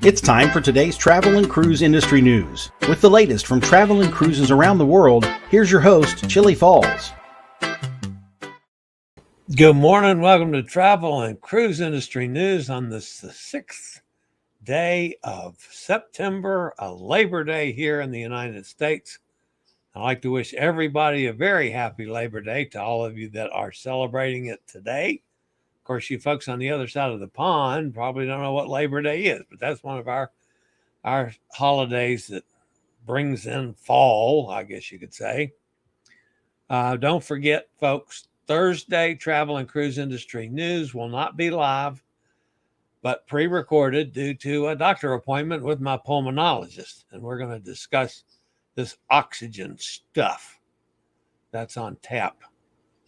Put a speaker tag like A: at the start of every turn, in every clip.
A: It's time for today's travel and cruise industry news. With the latest from travel and cruises around the world, here's your host, Chillie Falls.
B: Good morning. Welcome to Travel and Cruise Industry News on the 6th day of September, a Labor Day here in the United States. I'd like to wish everybody a very happy Labor Day to all of you that are celebrating it today. Of course, you folks on the other side of the pond probably don't know what Labor Day is, but that's one of our holidays that brings in fall, I guess you could say. Don't forget, folks, Thursday Travel and Cruise Industry News will not be live, but pre-recorded due to a doctor appointment with my pulmonologist. And we're going to discuss this oxygen stuff that's on tap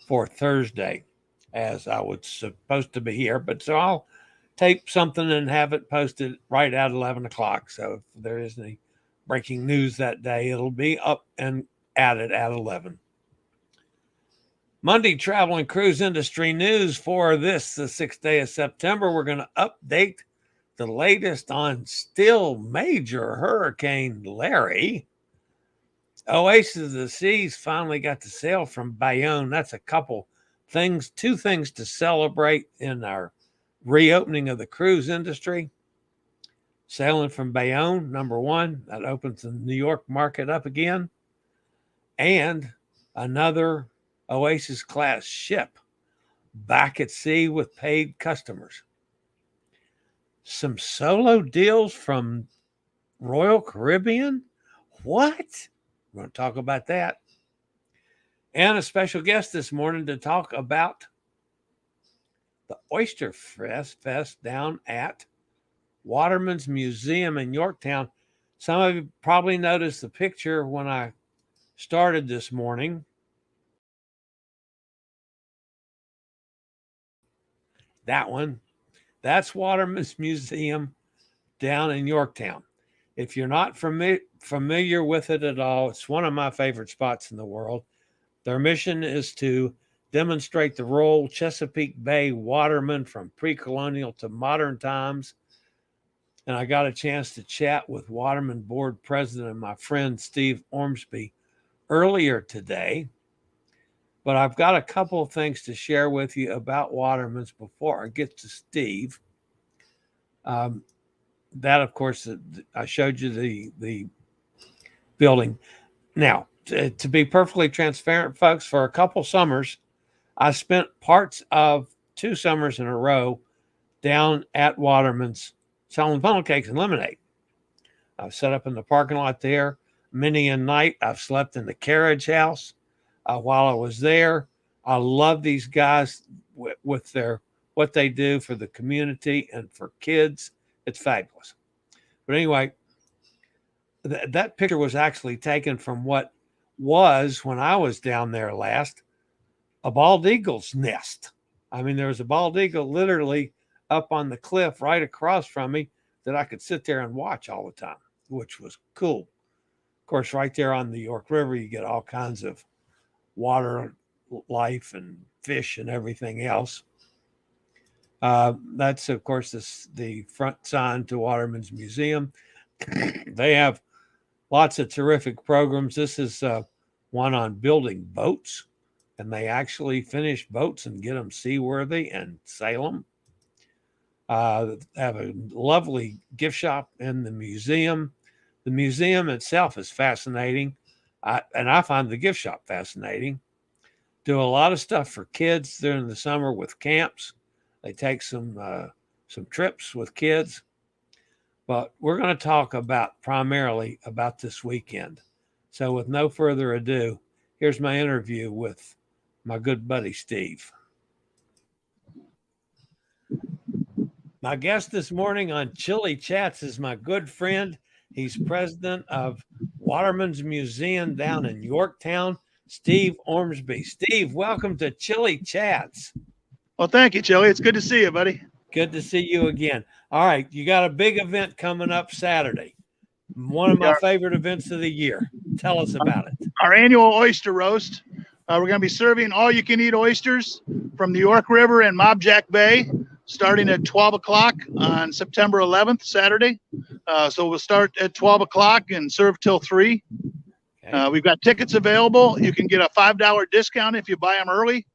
B: for Thursday, as I was supposed to be here. But so I'll tape something and have it posted right at 11 o'clock. So if there is any breaking news that day, it'll be up and added at 11. Monday Travel and Cruise Industry News for the 6th day of September. We're going to update the latest on still major Hurricane Larry. Oasis of the Seas finally got to sail from Bayonne. That's a couple things, two things to celebrate in our reopening of the cruise industry. Sailing from Bayonne, number one, that opens the New York market up again. And another Oasis class ship back at sea with paid customers. Some solo deals from Royal Caribbean. What? We're going to talk about that. And a special guest this morning to talk about the Oyster Fest down at Waterman's Museum in Yorktown. Some of you probably noticed the picture when I started this morning. That one, that's Waterman's Museum down in Yorktown. If you're not familiar with it at all, it's one of my favorite spots in the world. Their mission is to demonstrate the Royal Chesapeake Bay Waterman from pre-colonial to modern times. And I got a chance to chat with Waterman board president and my friend Steve Ormsby earlier today. But I've got a couple of things to share with you about Waterman's before I get to Steve. That, of course, I showed you the building. Now, to be perfectly transparent, folks, for a couple summers, I spent parts of 2 summers in a row down at Waterman's selling funnel cakes and lemonade. I've set up in the parking lot there many a night. I've slept in the carriage house while I was there. I love these guys with their what they do for the community and for kids. It's fabulous. But anyway, that picture was actually taken from what was, when I was down there last, a bald eagle's nest. I mean, there was a bald eagle literally up on the cliff right across from me that I could sit there and watch all the time, which was cool. Of course, right there on the York River, you get all kinds of water life and fish and everything else. That's, of course, the front sign to Waterman's Museum. They have lots of terrific programs. This is one on building boats, and they actually finish boats and get them seaworthy and sail them. Have a lovely gift shop in the museum. The museum itself is fascinating, and I find the gift shop fascinating. Do a lot of stuff for kids during the summer with camps. They take some trips with kids. But we're going to talk primarily about this weekend. So with no further ado, here's my interview with my good buddy, Steve. My guest this morning on Chillie Chats is my good friend. He's president of Waterman's Museum down in Yorktown, Steve Ormsby. Steve, welcome to Chillie Chats.
C: Well, thank you, Chillie. It's good to see you, buddy.
B: Good to see you again. All right, you got a big event coming up Saturday. One of my favorite events of the year. Tell us about it.
C: Our annual oyster roast. We're going to be serving all-you-can-eat oysters from the York River and Mobjack Bay, starting at 12 o'clock on September 11th, Saturday. So we'll start at 12 o'clock and serve till 3.
B: Okay.
C: We've got tickets available. You can get a $5 discount if you buy them early.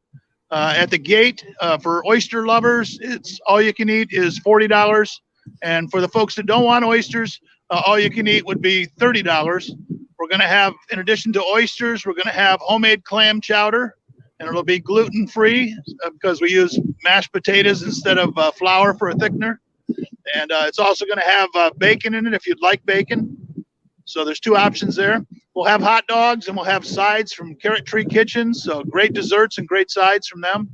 C: At the gate, for oyster lovers, it's all you can eat is $40. And for the folks that don't want oysters, all you can eat would be $30. We're going to have, in addition to oysters, we're going to have homemade clam chowder, and it'll be gluten-free because we use mashed potatoes instead of flour for a thickener. And it's also going to have bacon in it if you'd like bacon. So there's 2 options there. We'll have hot dogs and we'll have sides from Carrot Tree Kitchens. So great desserts and great sides from them.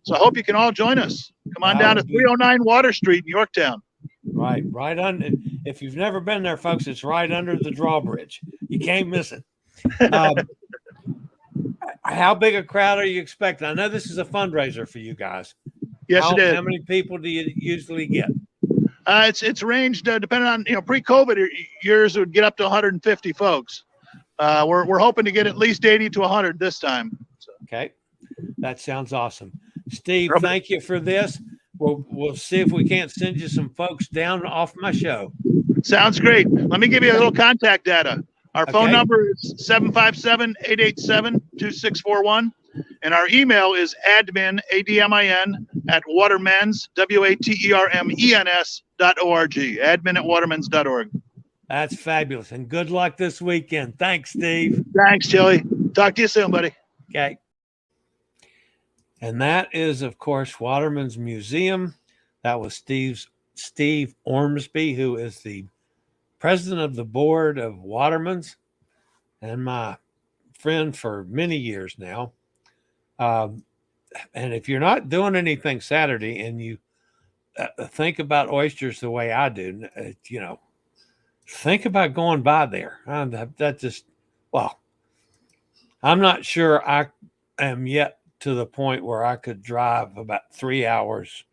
C: So I hope you can all join us. Come on down to 309 Water Street in Yorktown.
B: Right under. If you've never been there, folks, it's right under the drawbridge. You can't miss it. How big a crowd are you expecting? I know this is a fundraiser for you guys.
C: Yes, it is.
B: How many people do you usually get?
C: It's ranged depending on, pre-COVID years it would get up to 150 folks. We're hoping to get at least 80 to 100 this time. So.
B: Okay, that sounds awesome. Steve, thank you for this. We'll see if we can't send you some folks down off my show.
C: Sounds great. Let me give you a little contact data. Our phone number is 757-887-2641. And our email is admin, ADMIN, at watermens, WATERMENS.org. Admin at watermens.org.
B: That's fabulous. And good luck this weekend. Thanks, Steve.
C: Thanks, Chillie. Talk to you soon, buddy.
B: Okay. And that is, of course, Waterman's Museum. That was Steve Ormsby, who is the president of the board of Waterman's and my friend for many years now. And if you're not doing anything Saturday and you think about oysters the way I do, think about going by there. I'm not sure I am yet to the point where I could drive about 3 hours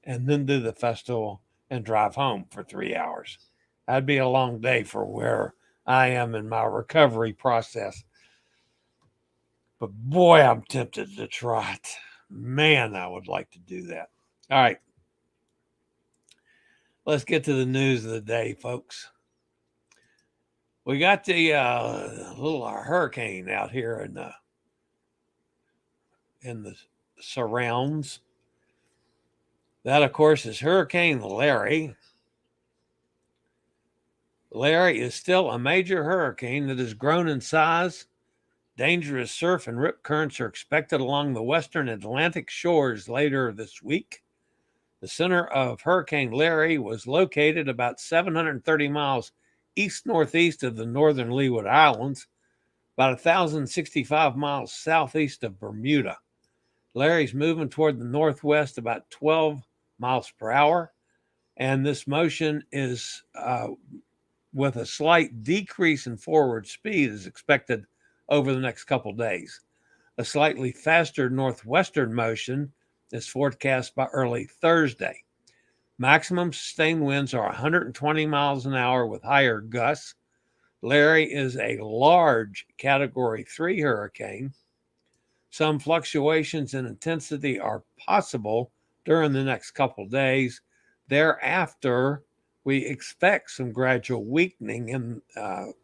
B: and then do the festival and drive home for 3 hours. That'd be a long day for where I am in my recovery process. But boy, I'm tempted to try it. Man, I would like to do that. All right. Let's get to the news of the day, folks. We got the little hurricane out here in the surrounds. That, of course, is Hurricane Larry. Larry is still a major hurricane that has grown in size. Dangerous surf and rip currents are expected along the western Atlantic shores later this week. The center of Hurricane Larry was located about 730 miles east-northeast of the northern Leeward Islands, about 1,065 miles southeast of Bermuda. Larry's moving toward the northwest about 12 miles per hour, and this motion is with a slight decrease in forward speed is expected over the next couple days. A slightly faster northwestern motion is forecast by early Thursday. Maximum sustained winds are 120 miles an hour with higher gusts. Larry is a large Category 3 hurricane. Some fluctuations in intensity are possible during the next couple days. Thereafter, we expect some gradual weakening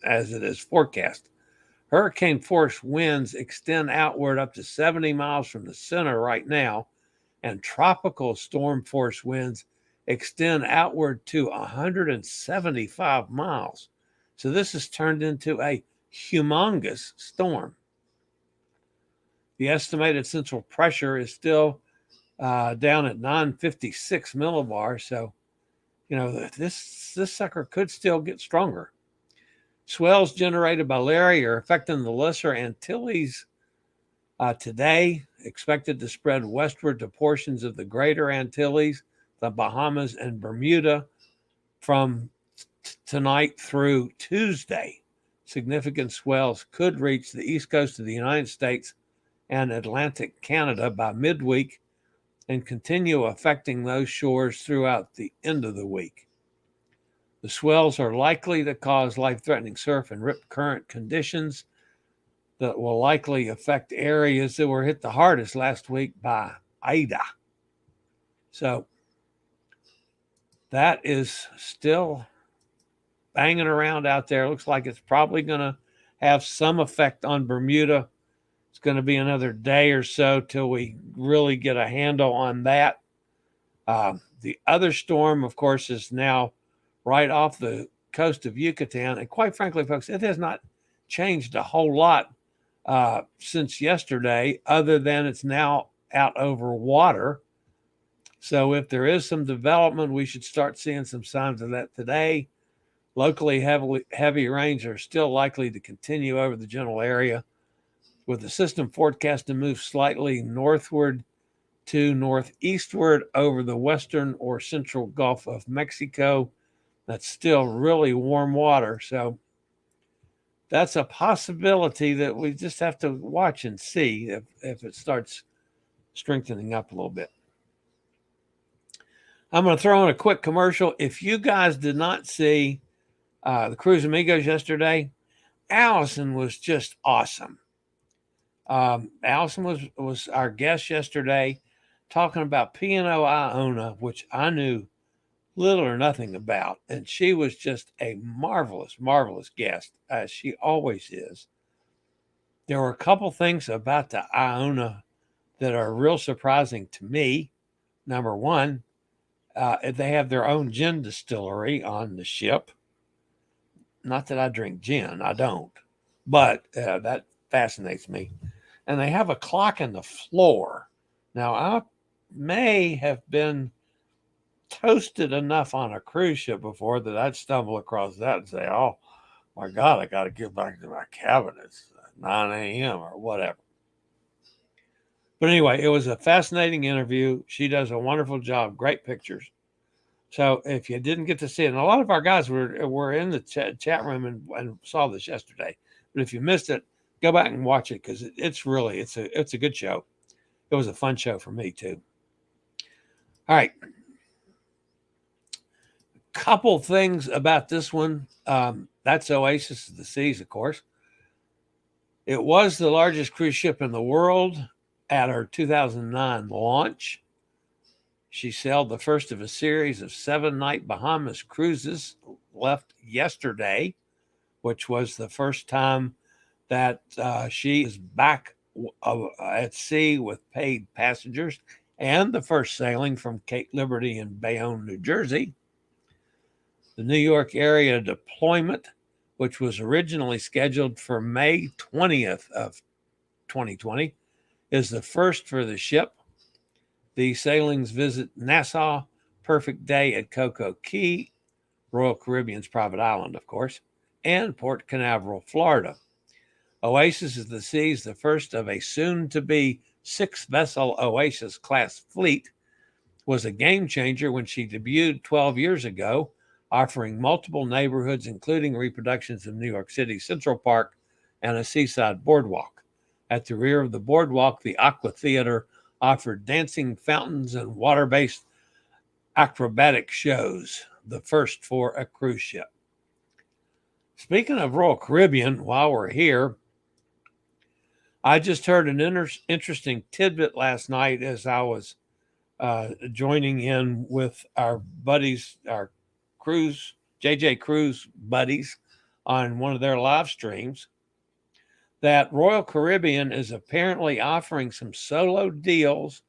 B: as it is forecast. Hurricane force winds extend outward up to 70 miles from the center right now, and tropical storm force winds extend outward to 175 miles. So this has turned into a humongous storm. The estimated central pressure is still down at 956 millibars. So, this sucker could still get stronger. Swells generated by Larry are affecting the Lesser Antilles today, expected to spread westward to portions of the Greater Antilles, the Bahamas, and Bermuda from tonight through Tuesday. Significant swells could reach the east coast of the United States and Atlantic Canada by midweek and continue affecting those shores throughout the end of the week. The swells are likely to cause life-threatening surf and rip current conditions that will likely affect areas that were hit the hardest last week by Ida. So that is still banging around out there. Looks like it's probably going to have some effect on Bermuda. It's going to be another day or so till we really get a handle on that. The other storm, of course, is now right off the coast of Yucatan. And quite frankly, folks, it has not changed a whole lot since yesterday, other than it's now out over water. So if there is some development, we should start seeing some signs of that today. Locally, heavy rains are still likely to continue over the general area, with the system forecast to move slightly northward to northeastward over the western or central Gulf of Mexico. That's still really warm water. So that's a possibility that we just have to watch and see if it starts strengthening up a little bit. I'm going to throw in a quick commercial. If you guys did not see the Cruise Amigos yesterday, Allison was just awesome. Allison was our guest yesterday, talking about P&O Iona, which I knew little or nothing about. And she was just a marvelous, marvelous guest, as she always is. There were a couple things about the Iona that are real surprising to me. Number one, they have their own gin distillery on the ship. Not that I drink gin, I don't. But that fascinates me. And they have a clock in the floor. Now, I may have been toasted enough on a cruise ship before that I'd stumble across that and say, oh, my God, I got to get back to my cabin. It's 9 a.m. or whatever. But anyway, it was a fascinating interview. She does a wonderful job. Great pictures. So if you didn't get to see it, and a lot of our guys were in the chat room and saw this yesterday. But if you missed it, go back and watch it, because it's a good show. It was a fun show for me too. All right. Couple things about this one. That's Oasis of the Seas, of course. It was the largest cruise ship in the world at her 2009 launch. She sailed the first of a series of 7-night Bahamas cruises, left yesterday, which was the first time that she is back at sea with paid passengers, and the first sailing from Cape Liberty in Bayonne, New Jersey. The New York area deployment, which was originally scheduled for May 20th of 2020, is the first for the ship. The sailings visit Nassau, Perfect Day at Coco Cay, Royal Caribbean's private island, of course, and Port Canaveral, Florida. Oasis of the Seas, the first of a soon-to-be 6-vessel Oasis-class fleet, was a game changer when she debuted 12 years ago, offering multiple neighborhoods, including reproductions of New York City's Central Park and a seaside boardwalk. At the rear of the boardwalk, the Aqua Theater offered dancing fountains and water-based acrobatic shows, the first for a cruise ship. Speaking of Royal Caribbean, while we're here, I just heard an interesting tidbit last night as I was joining in with our buddies, our cruise, JJ Cruise buddies, on one of their live streams, that Royal Caribbean is apparently offering some solo deals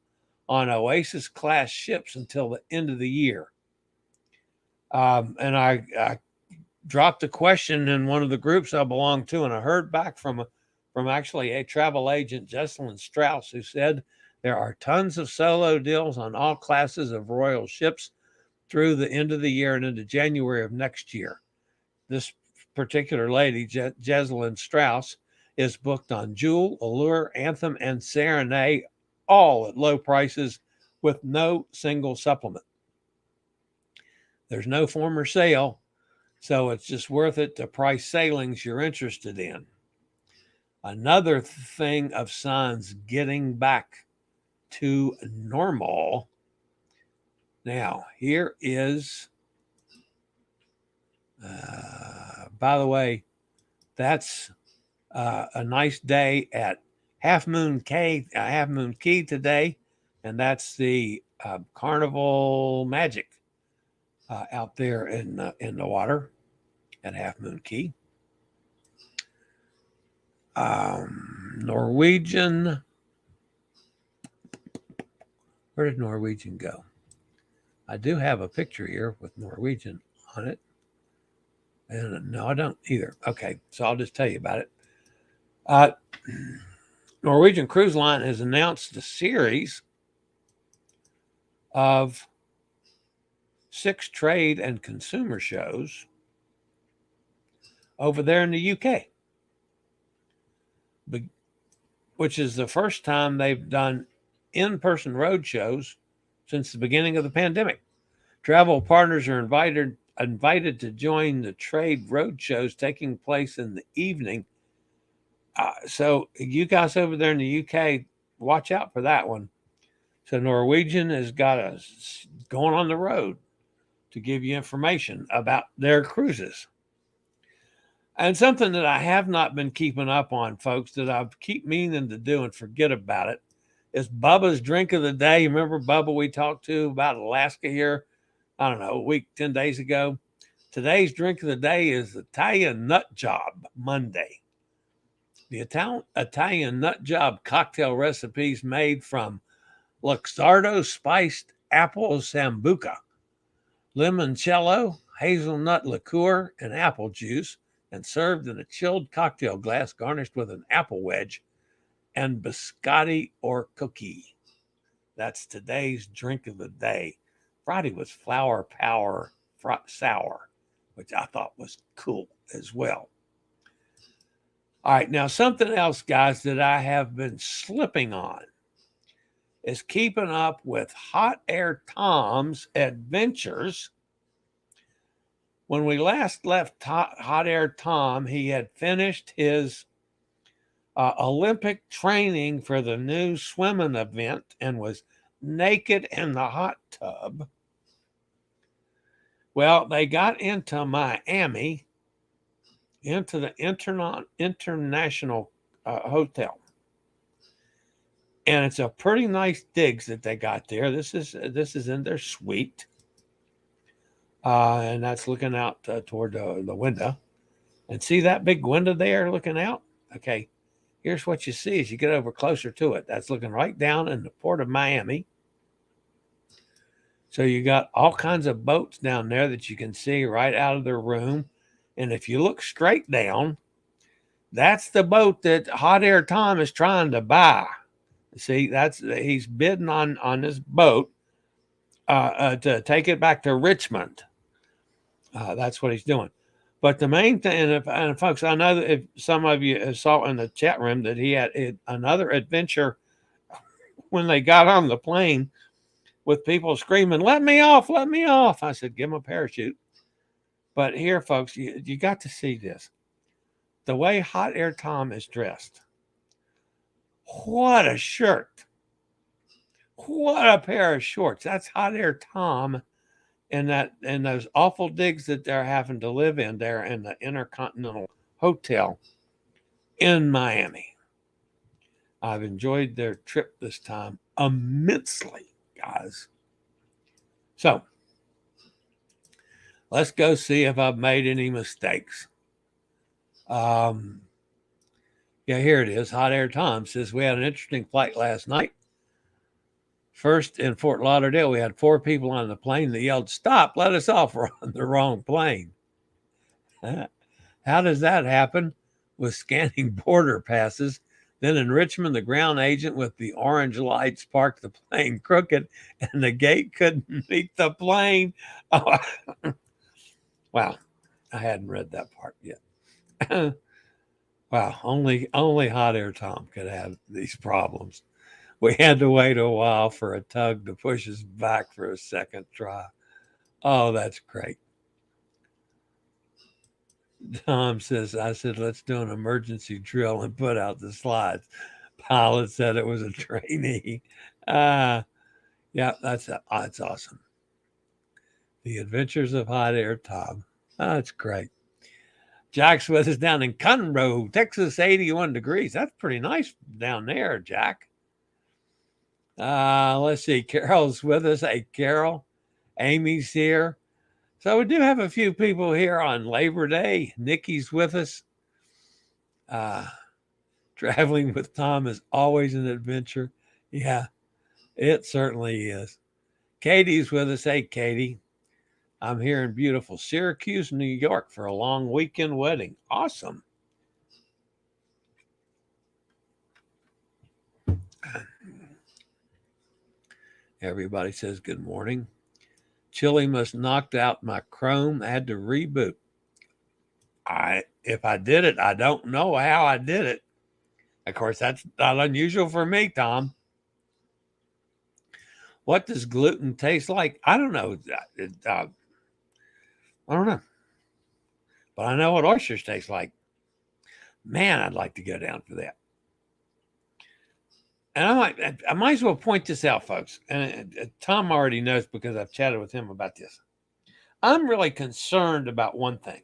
B: on Oasis class ships until the end of the year. And I dropped a question in one of the groups I belong to, and I heard back from actually a travel agent, Jesselyn Strauss, who said there are tons of solo deals on all classes of Royal ships through the end of the year and into January of next year. This particular lady, Jesselyn Strauss, is booked on Jewel, Allure, Anthem, and Serenade, all at low prices with no single supplement. There's no former sale, so it's just worth it to price sailings you're interested in. Another thing of signs getting back to normal. Now, here is, by the way, that's a nice day at Half Moon Cay today, and that's the Carnival Magic out there in the water. at Half Moon Key. Norwegian. Where did Norwegian go? I do have a picture here with Norwegian on it. And no, I don't either. Okay, so I'll just tell you about it. Norwegian Cruise Line has announced a series of 6 trade and consumer shows over there in the UK, which is the first time they've done in-person road shows since the beginning of the pandemic. Travel partners are invited to join the trade road shows taking place in the evening. So you guys over there in the UK, watch out for that one. So Norwegian has got us going on the road to give you information about their cruises. And something that I have not been keeping up on, folks, that I keep meaning to do and forget about it, is Bubba's drink of the day. You remember Bubba we talked to about Alaska here, I don't know, a week, 10 days ago? Today's drink of the day is Italian Nut Job Monday. The Italian Nut Job cocktail recipes made from Luxardo spiced apple sambuca, limoncello, hazelnut liqueur, and apple juice, and served in a chilled cocktail glass garnished with an apple wedge and biscotti or cookie. That's today's drink of the day. Friday was Flower Power Sour, which I thought was cool as well. All right, now something else, guys, that I have been slipping on is keeping up with Hot Air Tom's adventures. When we last left Hot Air Tom, he had finished his Olympic training for the new swimming event and was naked in the hot tub. Well, they got into Miami, into the International Hotel. And it's a pretty nice digs that they got there. This is in their suite. And that's looking out toward the window. And see that big window there looking out? Okay, here's what you see as you get over closer to it. That's looking right down in the port of Miami. So you got all kinds of boats down there that you can see right out of their room. And if you look straight down, that's the boat that Hot Air Tom is trying to buy. See, he's bidding on this boat to take it back to Richmond. That's what he's doing. But the main thing, and folks, I know that if some of you saw in the chat room that he had another adventure when they got on the plane with people screaming, "Let me off, let me off." I said, give him a parachute. But here, folks, you got to see this. The way Hot Air Tom is dressed. What a shirt. What a pair of shorts. That's Hot Air Tom and those awful digs that they're having to live in there in the Intercontinental Hotel in Miami. I've enjoyed their trip this time immensely, guys. So let's go see if I've made any mistakes. Yeah, here it is. Hot Air Tom says we had an interesting flight last night. First, in Fort Lauderdale, we had 4 people on the plane that yelled, "Stop, let us off, we're on the wrong plane." How does that happen? With scanning border passes. Then in Richmond, the ground agent with the orange lights parked the plane crooked and the gate couldn't meet the plane. Oh, wow, I hadn't read that part yet. Wow, only Hot Air Tom could have these problems. We had to wait a while for a tug to push us back for a second try. Oh, that's great. Tom says, I said, let's do an emergency drill and put out the slides. Pilot said it was a trainee. Yeah, that's awesome. The Adventures of Hot Air Tom. That's great. Jack's with us down in Conroe, Texas, 81 degrees. That's pretty nice down there, Jack. Let's see. Carol's with us. Hey, Carol. Amy's here. So we do have a few people here on Labor Day. Nikki's with us. Traveling with Tom is always an adventure. Yeah, it certainly is. Katie's with us. Hey, Katie. I'm here in beautiful Syracuse, New York for a long weekend wedding. Awesome. Everybody says good morning. Chillie must knocked out my Chrome. I had to reboot. If I did it, I don't know how I did it. Of course, that's not unusual for me, Tom. What does gluten taste like? I don't know. I don't know. But I know what oysters taste like. Man, I'd like to go down for that. And I might as well point this out, folks. And Tom already knows because I've chatted with him about this. I'm really concerned about one thing.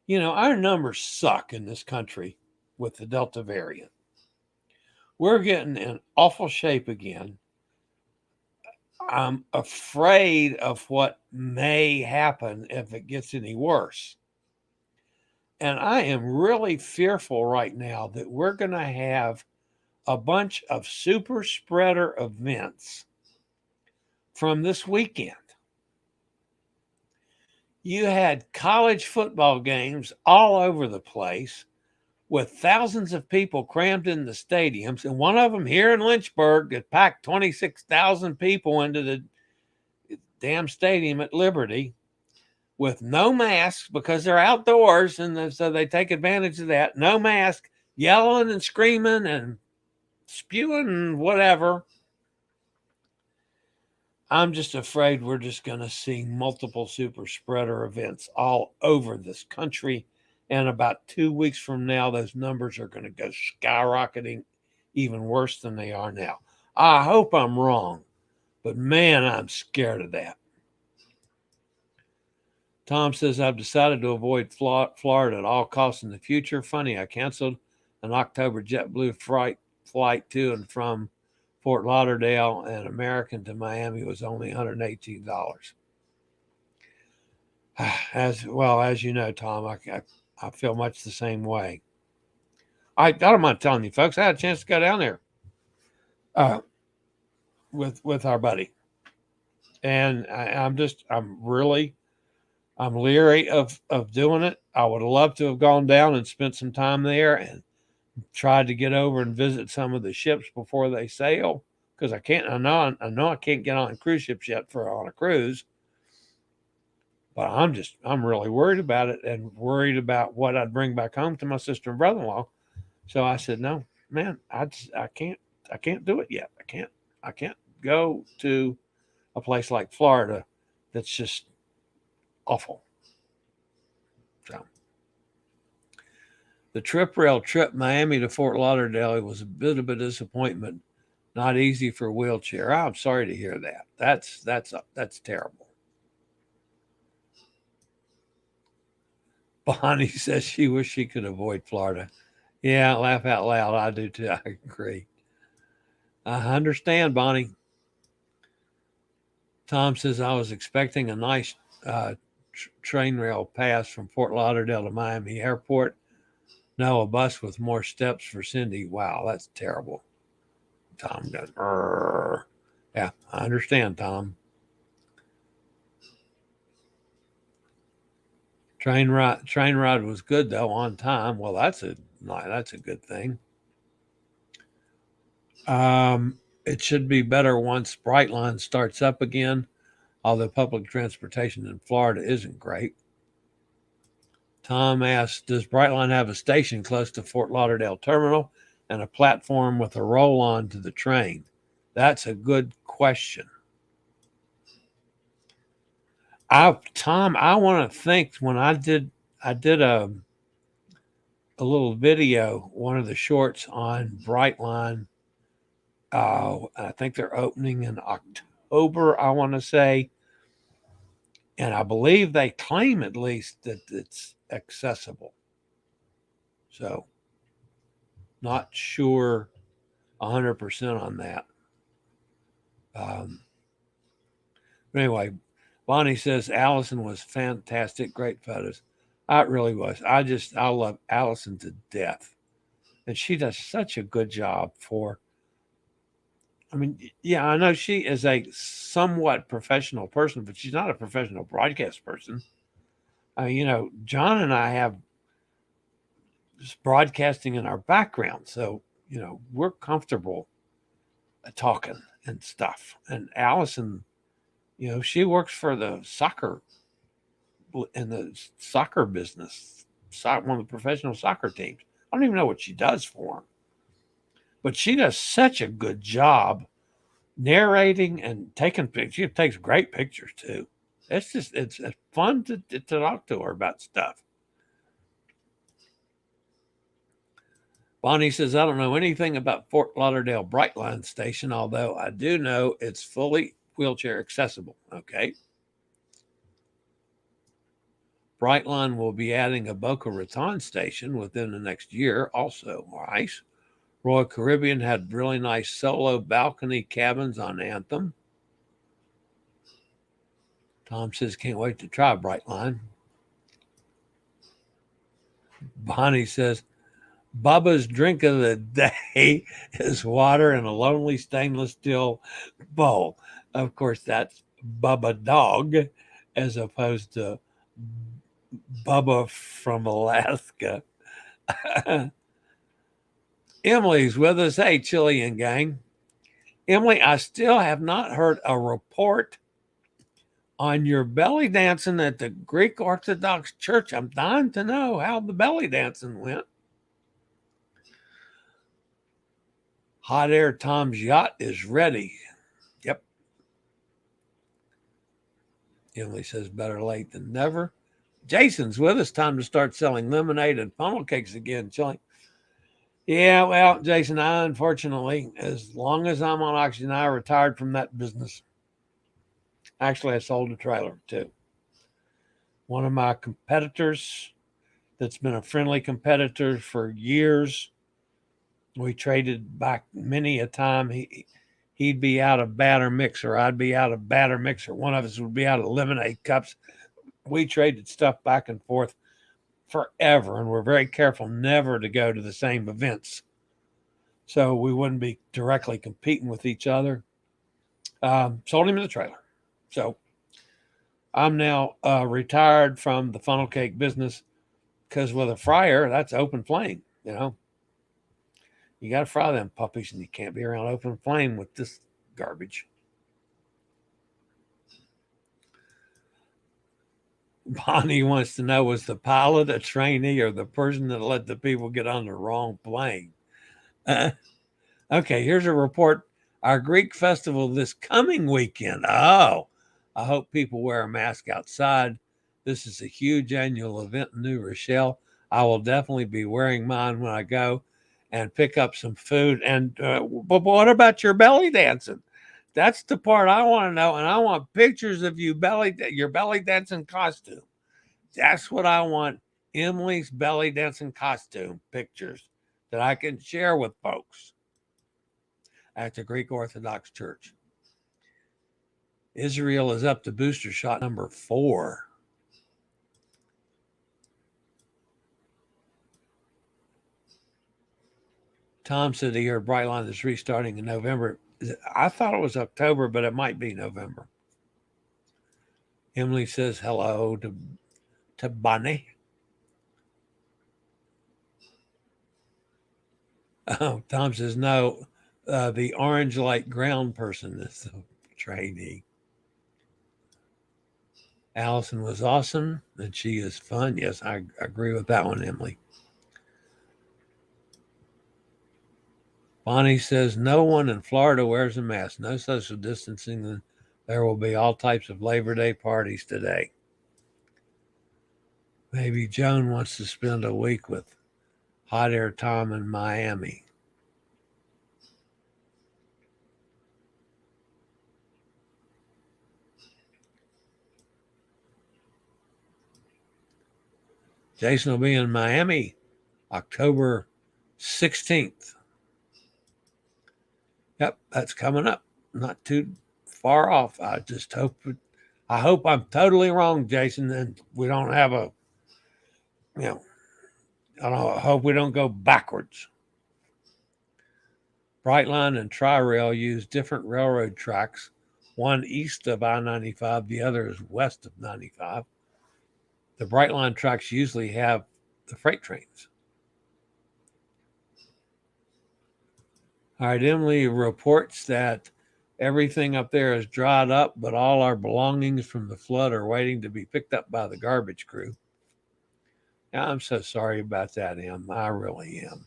B: You know, our numbers suck in this country with the Delta variant. We're getting in awful shape again. I'm afraid of what may happen if it gets any worse. And I am really fearful right now that we're going to have a bunch of super spreader events from this weekend. You had college football games all over the place with thousands of people crammed in the stadiums. And one of them here in Lynchburg that packed 26,000 people into the damn stadium at Liberty with no masks because they're outdoors. And so they take advantage of that. No mask, yelling and screaming and spewing and whatever. I'm just afraid we're just going to see multiple super spreader events all over this country. And about 2 weeks from now, those numbers are going to go skyrocketing even worse than they are now. I hope I'm wrong, but man, I'm scared of that. Tom says, I've decided to avoid Florida at all costs in the future. Funny, I canceled an October JetBlue flight to and from Fort Lauderdale, and American to Miami was only $118. As well, as you know, Tom, I feel much the same way. I don't mind telling you, folks, I had a chance to go down there with our buddy. And I'm leery of doing it. I would have loved to have gone down and spent some time there and tried to get over and visit some of the ships before they sail, because I know I can't get on cruise ships yet on a cruise, but I'm really worried about it and worried about what I'd bring back home to my sister and brother-in-law. So I said, no, man, I can't do it yet. I can't go to a place like Florida that's just awful. So the trip Miami to Fort Lauderdale was a bit of a disappointment. Not easy for a wheelchair. I'm sorry to hear that. That's terrible. Bonnie says she wishes she could avoid Florida. Yeah, laugh out loud. I do too. I agree. I understand, Bonnie. Tom says I was expecting a nice train rail pass from Fort Lauderdale to Miami Airport. No, a bus with more steps for Cindy. Wow, that's terrible. Tom goes, yeah, I understand, Tom. Train ride was good though, on time. Well, that's a good thing. It should be better once Brightline starts up again, although public transportation in Florida isn't great. Tom asks, does Brightline have a station close to Fort Lauderdale Terminal and a platform with a roll-on to the train? That's a good question. Tom, I want to think when I did a little video, one of the shorts on Brightline. I think they're opening in October, I want to say. And I believe they claim at least that it's accessible. So, not sure 100% on that. But anyway, Bonnie says Allison was fantastic. Great photos. It really was. I love Allison to death. And she does such a good job for, I mean, yeah, I know she is a somewhat professional person, but she's not a professional broadcast person. John and I have broadcasting in our background. So, we're comfortable talking and stuff. And Allison, she works for the soccer business, one of the professional soccer teams. I don't even know what she does for them, but she does such a good job narrating and taking pictures. She takes great pictures too. It's fun to talk to her about stuff. Bonnie says, I don't know anything about Fort Lauderdale Brightline Station, although I do know it's fully wheelchair accessible. Okay. Brightline will be adding a Boca Raton station within the next year. Also, nice. Royal Caribbean had really nice solo balcony cabins on Anthem. Tom says, can't wait to try Brightline. Bonnie says, Bubba's drink of the day is water in a lonely stainless steel bowl. Of course, that's Bubba Dog as opposed to Bubba from Alaska. Emily's with us. Hey, Chilean gang. Emily, I still have not heard a report on your belly dancing at the Greek Orthodox Church. I'm dying to know how the belly dancing went. Hot Air Tom's yacht is ready. Yep. Emily says better late than never. Jason's with us. Time to start selling lemonade and funnel cakes again, Chillie. Yeah, well, Jason, I unfortunately, as long as I'm on oxygen, I retired from that business. Actually, I sold a trailer too. One of my competitors that's been a friendly competitor for years, we traded back many a time. He'd be out of batter mixer. I'd be out of batter mixer. One of us would be out of lemonade cups. We traded stuff back and forth forever, and we're very careful never to go to the same events, so we wouldn't be directly competing with each other. Sold him the trailer. So I'm now retired from the funnel cake business because with a fryer, that's open flame. You got to fry them puppies, and you can't be around open flame with this garbage. Bonnie wants to know, was the pilot a trainee or the person that let the people get on the wrong plane? Okay, here's a report. Our Greek festival this coming weekend. Oh, I hope people wear a mask outside. This is a huge annual event in New Rochelle. I will definitely be wearing mine when I go and pick up some food. And but what about your belly dancing? That's the part I want to know, and I want pictures of your belly dancing costume. That's what I want. Emily's belly dancing costume pictures that I can share with folks at the Greek Orthodox Church. Israel is up to booster shot number 4. Tom said he heard Brightline is restarting in November. I thought it was October, but it might be November. Emily says hello to Bonnie. Oh, Tom says no. The orange light ground person is the trainee. Allison was awesome, and she is fun. Yes, I agree with that one, Emily. Bonnie says no one in Florida wears a mask. No social distancing. There will be all types of Labor Day parties today. Maybe Joan wants to spend a week with Hot Air Tom in Miami. Jason will be in Miami October 16th. Yep, that's coming up. Not too far off. I just hope I hope I'm totally wrong, Jason, and we don't have a, you know, I hope we don't go backwards. Brightline and Tri-Rail use different railroad tracks, one east of I-95, the other is west of 95. The Brightline tracks usually have the freight trains. All right, Emily reports that everything up there is dried up, but all our belongings from the flood are waiting to be picked up by the garbage crew. Yeah, I'm so sorry about that, Em. I really am.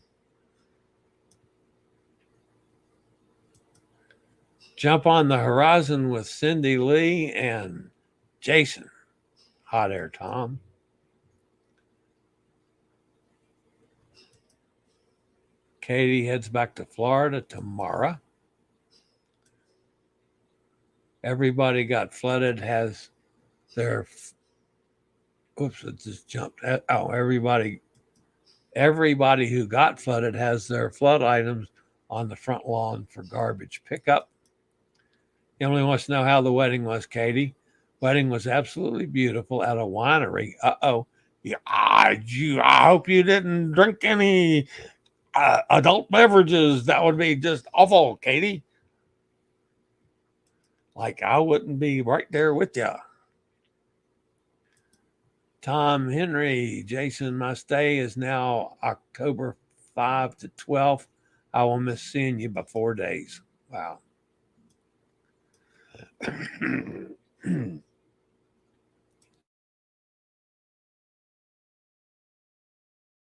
B: Jump on the Horizon with Cindy Lee and Jason. Hot Air Tom. Katie heads back to Florida tomorrow. Everybody got flooded, has their, oops, it just jumped. Oh, everybody who got flooded has their flood items on the front lawn for garbage pickup. Emily wants to know how the wedding was, Katie. Wedding was absolutely beautiful at a winery. Uh-oh. Yeah, I hope you didn't drink any adult beverages. That would be just awful, Katie. Like I wouldn't be right there with you. Tom Henry, Jason, my stay is now October 5 to 12th. I will miss seeing you by 4 days. Wow.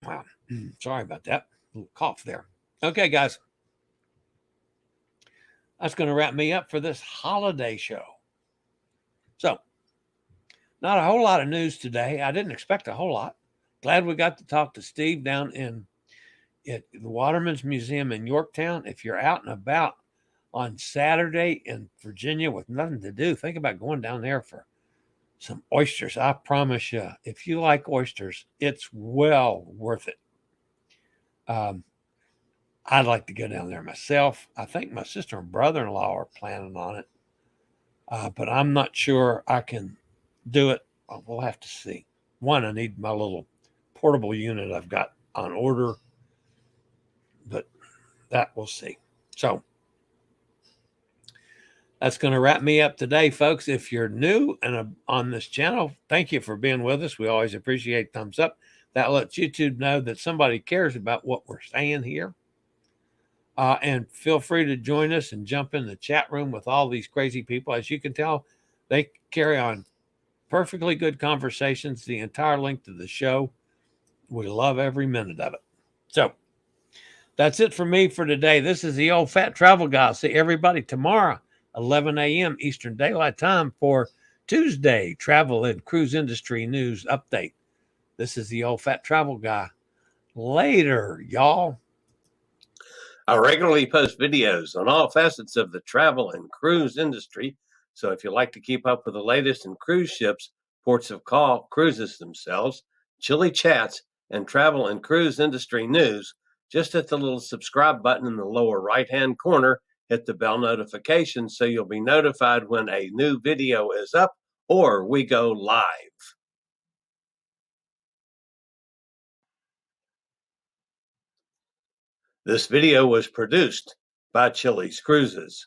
B: Wow. Sorry about that. A little cough there. Okay, guys. That's going to wrap me up for this holiday show. So, not a whole lot of news today. I didn't expect a whole lot. Glad we got to talk to Steve down at the Watermen's Museum in Yorktown. If you're out and about on Saturday in Virginia with nothing to do, think about going down there for some oysters. I promise you, if you like oysters, it's well worth it. I'd like to go down there myself. I think my sister and brother-in-law are planning on it, but I'm not sure I can do it. We'll have to see. One, I need my little portable unit I've got on order, but that we'll see. So that's going to wrap me up today, folks. If you're new and on this channel, thank you for being with us. We always appreciate thumbs up. That lets YouTube know that somebody cares about what we're saying here. And feel free to join us and jump in the chat room with all these crazy people. As you can tell, they carry on perfectly good conversations the entire length of the show. We love every minute of it. So that's it for me for today. This is the old fat travel guy. I'll see everybody tomorrow, 11 a.m. Eastern Daylight Time for Tuesday Travel and Cruise Industry News Update. This is the old fat travel guy. Later, y'all.
D: I regularly post videos on all facets of the travel and cruise industry. So if you like to keep up with the latest in cruise ships, ports of call, cruises themselves, Chillie chats, and travel and cruise industry news, just hit the little subscribe button in the lower right-hand corner, hit the bell notification so you'll be notified when a new video is up or we go live. This video was produced by Chillie's Cruises.